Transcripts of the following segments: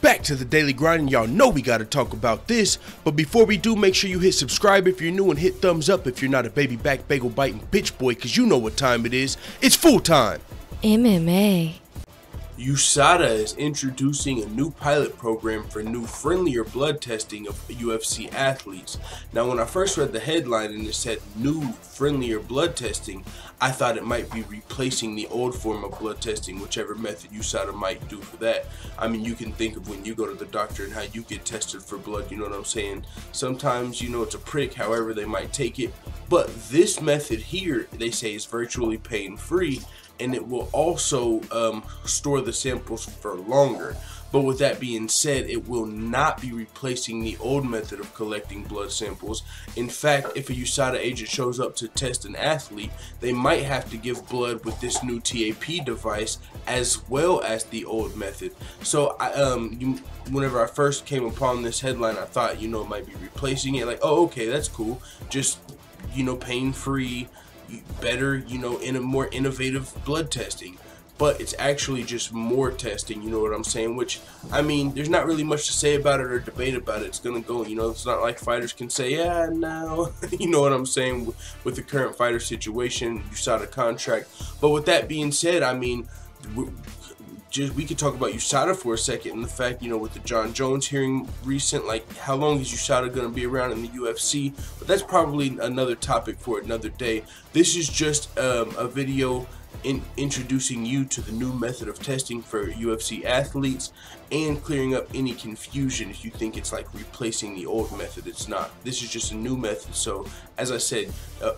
Back to the daily grind, and y'all know we gotta talk about this. But before we do, make sure you hit subscribe if you're new and hit thumbs up if you're not a baby back bagel biting bitch boy, cause you know what time it is. It's full time. MMA. Usada is introducing a new pilot program for new friendlier blood testing of UFC athletes. Now, when I first read the headline and it said new friendlier blood testing, I thought it might be replacing the old form of blood testing, whichever method Usada might do for that. I mean, you can think of when you go to the doctor and how you get tested for blood, you know what I'm saying? Sometimes, you know, it's a prick, however they might take it. But this method here, they say, is virtually pain-free, and it will also store the samples for longer. But with that being said, it will not be replacing the old method of collecting blood samples. In fact, if a Usada agent shows up to test an athlete, they might have to give blood with this new TAP device as well as the old method. So whenever I first came upon this headline, I thought, you know, it might be replacing it. Like, oh, okay, that's cool. Just, you know, pain-free, better, you know, in a more innovative blood testing. But it's actually just more testing, you know what I'm saying? Which, I mean, there's not really much to say about it or debate about it. It's gonna go, you know, it's not like fighters can say, yeah, no, you know what I'm saying, with the current fighter situation, Usada contract. But with that being said, I mean, we could talk about Usada for a second, and the fact, you know, with the John Jones hearing recent, like, how long is Usada going to be around in the UFC? But that's probably another topic for another day. This is just a video introducing you to the new method of testing for UFC athletes and clearing up any confusion if you think it's like replacing the old method. It's not. This is just a new method. So as I said,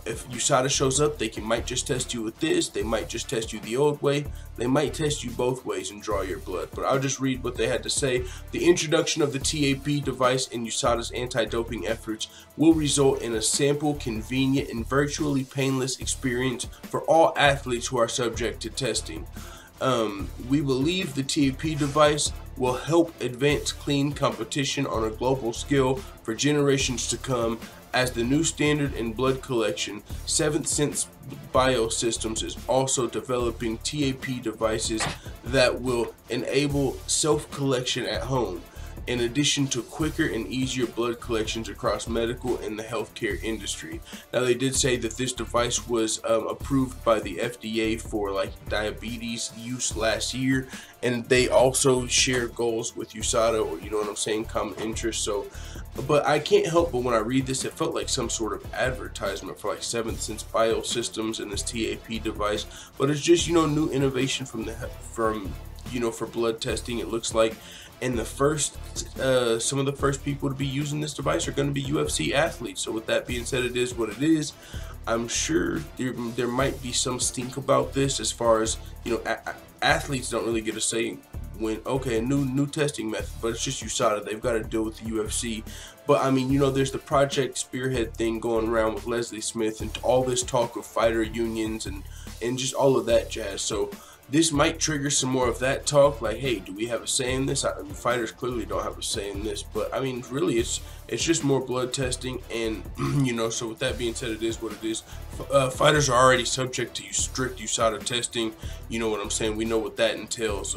if Usada shows up, they might just test you with this, they might just test you the old way, they might test you both ways and draw your blood. But I'll just read what they had to say. The introduction of the TAP device in Usada's anti-doping efforts will result in a simple, convenient, and virtually painless experience for all athletes who are subject to testing. We believe the TAP device will help advance clean competition on a global scale for generations to come. As the new standard in blood collection, Seventh Sense Biosystems is also developing TAP devices that will enable self-collection at home, in addition to quicker and easier blood collections across medical and the healthcare industry. Now, they did say that this device was approved by the FDA for like diabetes use last year, and they also share goals with Usada, or you know what I'm saying, common interest. So, but I can't help but when I read this, it felt like some sort of advertisement for like Seventh Sense Biosystems and this TAP device. But it's just, you know, new innovation from you know, for blood testing, it looks like. And the first, some of the first people to be using this device are going to be UFC athletes. So with that being said, it is what it is. I'm sure there might be some stink about this, as far as, you know, athletes don't really get a say when, okay, a new testing method, but it's just Usada. They've got to deal with the UFC. But I mean, you know, there's the Project Spearhead thing going around with Leslie Smith and all this talk of fighter unions and just all of that jazz. So this might trigger some more of that talk, like, hey, do we have a say in this? Fighters clearly don't have a say in this, but I mean, really, it's just more blood testing, and you know, so with that being said, it is what it is. Fighters are already subject to strict Usada testing, you know what I'm saying? We know what that entails.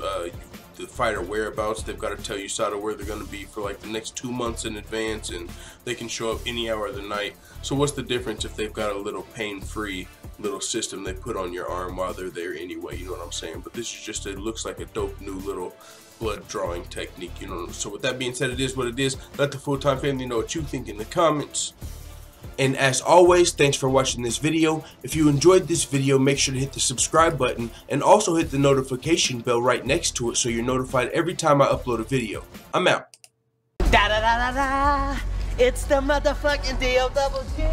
The fighter whereabouts, they've got to tell Usada where they're going to be for like the next 2 months in advance, and they can show up any hour of the night. So what's the difference if they've got a little pain-free little system they put on your arm while they're there anyway, you know what I'm saying? But this is just, it looks like a dope new little blood drawing technique, you know. So with that being said, it is what it is. Let the full-time family know what you think in the comments. And as always, thanks for watching this video. If you enjoyed this video, make sure to hit the subscribe button and also hit the notification bell right next to it so you're notified every time I upload a video. I'm out. Da da da da da. It's the motherfucking DOWG.